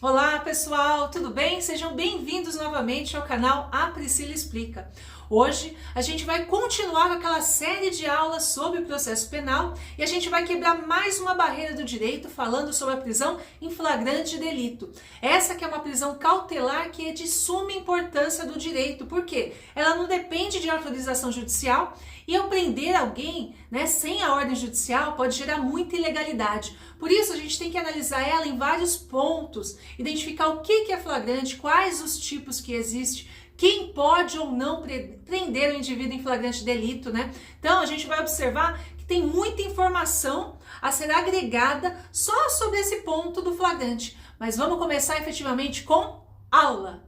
Olá pessoal, tudo bem? Sejam bem-vindos novamente ao canal A Priscila Explica. Hoje a gente vai continuar com aquela série de aulas sobre o processo penal e a gente vai quebrar mais uma barreira do direito falando sobre a prisão em flagrante delito. Essa que é uma prisão cautelar que é de suma importância do direito, porque ela não depende de autorização judicial e ao prender alguém, sem a ordem judicial pode gerar muita ilegalidade. Por isso a gente tem que analisar ela em vários pontos, identificar o que é flagrante, quais os tipos que existem, quem pode ou não prender o indivíduo em flagrante delito, Então a gente vai observar que tem muita informação a ser agregada só sobre esse ponto do flagrante. Mas vamos começar efetivamente com aula.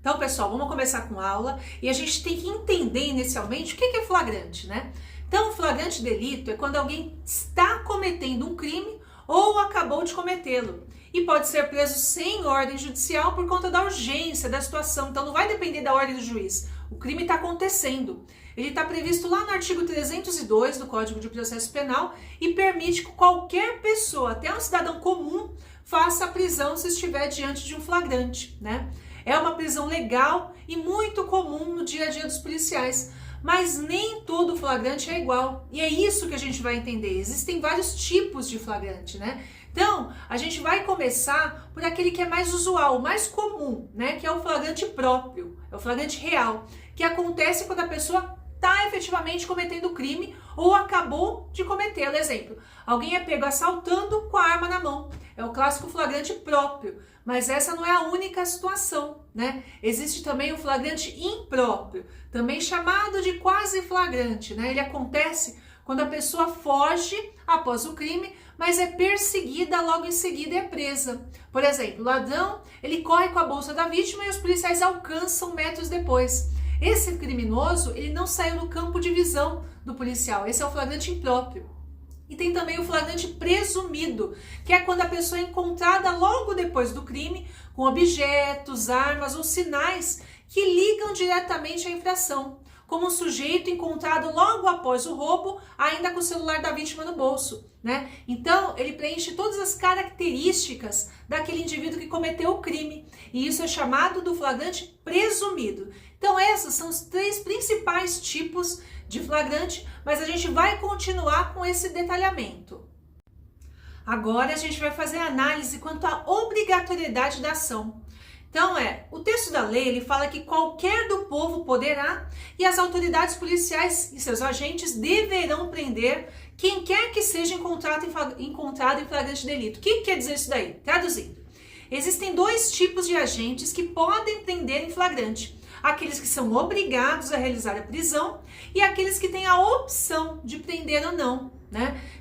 Então, pessoal, vamos começar com aula e a gente tem que entender inicialmente o que é flagrante, Então, flagrante delito é quando alguém está cometendo um crime ou acabou de cometê-lo e pode ser preso sem ordem judicial por conta da urgência da situação. Então, não vai depender da ordem do juiz. O crime está acontecendo. Ele está previsto lá no artigo 302 do Código de Processo Penal e permite que qualquer pessoa, até um cidadão comum, faça a prisão se estiver diante de um flagrante, É uma prisão legal e muito comum no dia a dia dos policiais, mas nem todo flagrante é igual. E é isso que a gente vai entender. Existem vários tipos de flagrante, Então, a gente vai começar por aquele que é mais usual, o mais comum, Que é o flagrante próprio, é o flagrante real, que acontece quando a pessoa está efetivamente cometendo o crime ou acabou de cometê-lo. Exemplo, alguém é pego assaltando com a arma na mão. É o clássico flagrante próprio, mas essa não é a única situação, Existe também o flagrante impróprio, também chamado de quase flagrante, Ele acontece quando a pessoa foge após o crime, mas é perseguida logo em seguida e é presa. Por exemplo, o ladrão, ele corre com a bolsa da vítima e os policiais alcançam metros depois. Esse criminoso, ele não saiu do campo de visão do policial, esse é o flagrante impróprio. E tem também o flagrante presumido, que é quando a pessoa é encontrada logo depois do crime com objetos, armas ou sinais que ligam diretamente à infração, como um sujeito encontrado logo após o roubo, ainda com o celular da vítima no bolso, Então, ele preenche todas as características daquele indivíduo que cometeu o crime, e isso é chamado do flagrante presumido. Então, esses são os três principais tipos de flagrante, mas a gente vai continuar com esse detalhamento. Agora, a gente vai fazer análise quanto à obrigatoriedade da ação. Então, o texto da lei, ele fala que qualquer do povo poderá e as autoridades policiais e seus agentes deverão prender quem quer que seja encontrado em flagrante delito. O que quer dizer isso daí? Traduzindo, existem dois tipos de agentes que podem prender em flagrante. Aqueles que são obrigados a realizar a prisão e aqueles que têm a opção de prender ou não,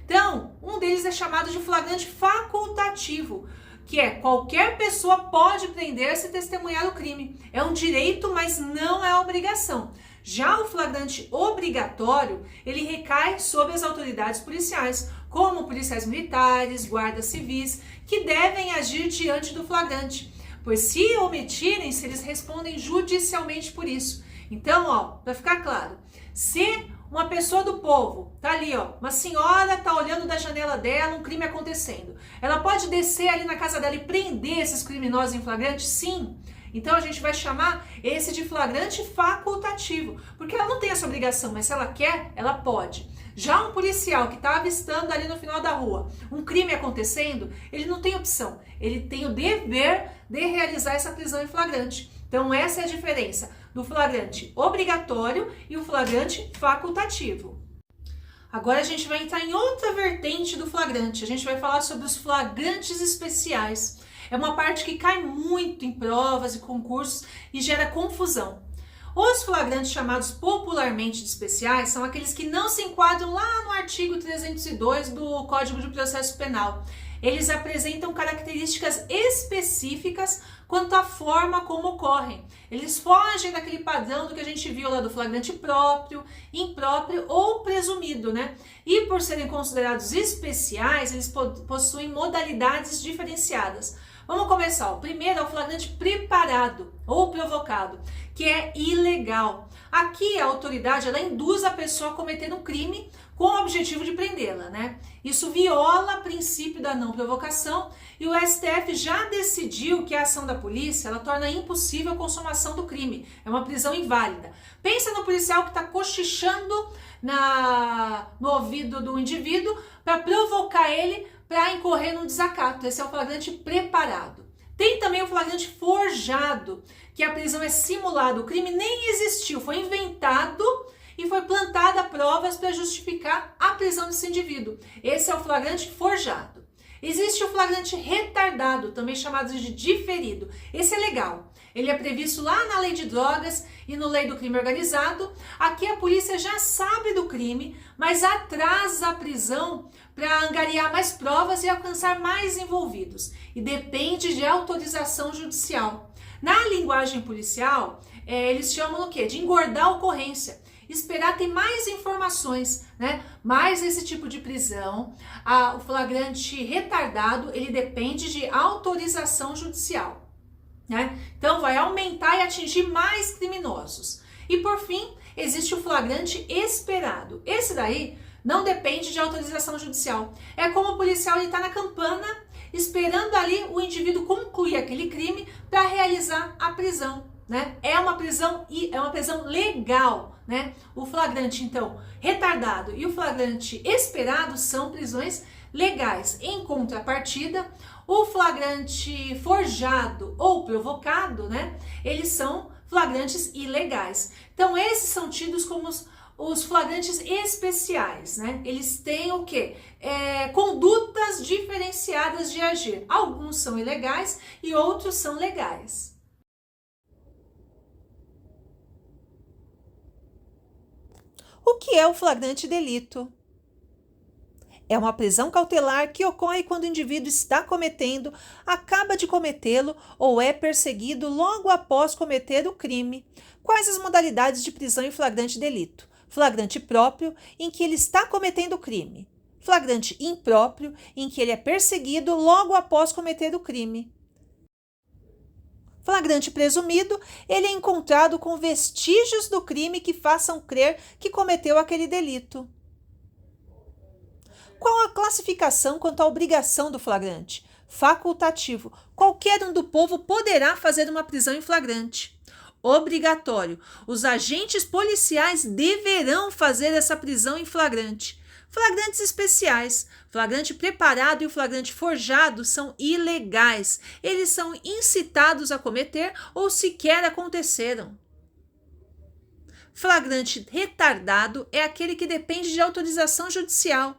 Então, um deles é chamado de flagrante facultativo, que é qualquer pessoa pode prender se testemunhar o crime. É um direito, mas não é obrigação. Já o flagrante obrigatório, ele recai sobre as autoridades policiais, como policiais militares, guardas civis, que devem agir diante do flagrante, pois se omitirem, eles respondem judicialmente por isso. Então, para ficar claro, se uma pessoa do povo tá ali, uma senhora tá olhando da janela dela, um crime acontecendo, ela pode descer ali na casa dela e prender esses criminosos em flagrante? Sim. Então a gente vai chamar esse de flagrante facultativo, porque ela não tem essa obrigação, mas se ela quer, ela pode. Já um policial que está avistando ali no final da rua um crime acontecendo, ele não tem opção, ele tem o dever de realizar essa prisão em flagrante. Então essa é a diferença do flagrante obrigatório e o flagrante facultativo. Agora a gente vai entrar em outra vertente do flagrante, a gente vai falar sobre os flagrantes especiais. É uma parte que cai muito em provas e concursos e gera confusão. Os flagrantes chamados popularmente de especiais são aqueles que não se enquadram lá no artigo 302 do Código de Processo Penal. eles apresentam características específicas quanto à forma como ocorrem. Eles fogem daquele padrão do que a gente viu lá do flagrante próprio, impróprio ou presumido, né? E por serem considerados especiais, eles possuem modalidades diferenciadas. Vamos começar. O primeiro é o flagrante preparado ou provocado, que é ilegal. Aqui a autoridade ela induz a pessoa a cometer um crime com o objetivo de prendê-la, né? Isso viola o princípio da não provocação e o STF já decidiu que a ação da polícia ela torna impossível a consumação do crime. É uma prisão inválida. Pensa no policial que está cochichando no ouvido do indivíduo para provocar ele para incorrer num desacato. Esse é o flagrante preparado. Tem também o flagrante forjado, que a prisão é simulada. O crime nem existiu, foi inventado e foi plantada provas para justificar a prisão desse indivíduo. Esse é o flagrante forjado. Existe o flagrante retardado, também chamado de diferido. Esse é legal. Ele é previsto lá na lei de drogas e no lei do crime organizado. Aqui a polícia já sabe do crime, mas atrasa a prisão para angariar mais provas e alcançar mais envolvidos. E depende de autorização judicial. Na linguagem policial, eles chamam o quê? De engordar a ocorrência. Esperar ter mais informações, né? Mas esse tipo de prisão, o flagrante retardado, ele depende de autorização judicial, né? Então vai aumentar e atingir mais criminosos. E por fim, existe o flagrante esperado. Esse daí não depende de autorização judicial. É como o policial está na campana, esperando ali o indivíduo concluir aquele crime para realizar a prisão, né? É uma prisão legal, né? O flagrante, então, retardado e o flagrante esperado são prisões legais. Em contrapartida, o flagrante forjado ou provocado, né? Eles são flagrantes ilegais. Então, esses são tidos como os flagrantes especiais, né? Eles têm o quê? Condutas diferenciadas de agir. Alguns são ilegais e outros são legais. O que é o flagrante delito? É uma prisão cautelar que ocorre quando o indivíduo está cometendo, acaba de cometê-lo ou é perseguido logo após cometer o crime. Quais as modalidades de prisão em flagrante delito? Flagrante próprio, em que ele está cometendo o crime. Flagrante impróprio, em que ele é perseguido logo após cometer o crime. Flagrante presumido, ele é encontrado com vestígios do crime que façam crer que cometeu aquele delito. Qual a classificação quanto à obrigação do flagrante? Facultativo. Qualquer um do povo poderá fazer uma prisão em flagrante. Obrigatório. Os agentes policiais deverão fazer essa prisão em flagrante. Flagrantes especiais, flagrante preparado e o flagrante forjado são ilegais. Eles são incitados a cometer ou sequer aconteceram. Flagrante retardado é aquele que depende de autorização judicial.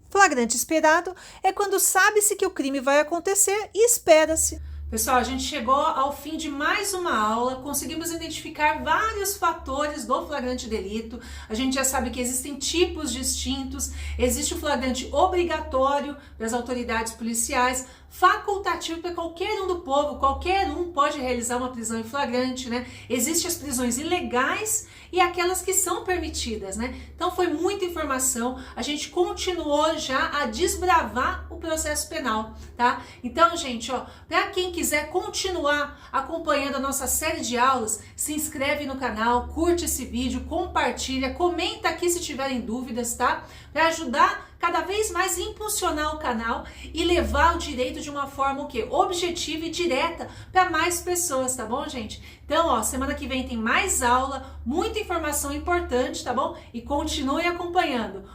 Flagrante esperado é quando sabe-se que o crime vai acontecer e espera-se. Pessoal, a gente chegou ao fim de mais uma aula, conseguimos identificar vários fatores do flagrante delito. A gente já sabe que existem tipos distintos, existe o flagrante obrigatório das autoridades policiais, facultativo para qualquer um do povo, qualquer um pode realizar uma prisão em flagrante, né? Existem as prisões ilegais e aquelas que são permitidas, né? Então foi muita informação, a gente continuou já a desbravar o processo penal, tá? Então, gente, ó, para quem quiser continuar acompanhando a nossa série de aulas, se inscreve no canal, curte esse vídeo, compartilha, comenta aqui se tiverem dúvidas, tá? Para ajudar cada vez mais impulsionar o canal e levar o direito de uma forma o quê? Objetiva e direta para mais pessoas, tá bom, gente? Então, ó, semana que vem tem mais aula, muita informação importante, tá bom? E continue acompanhando.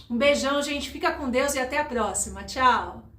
Um beijão, gente, fica com Deus e até a próxima. Tchau!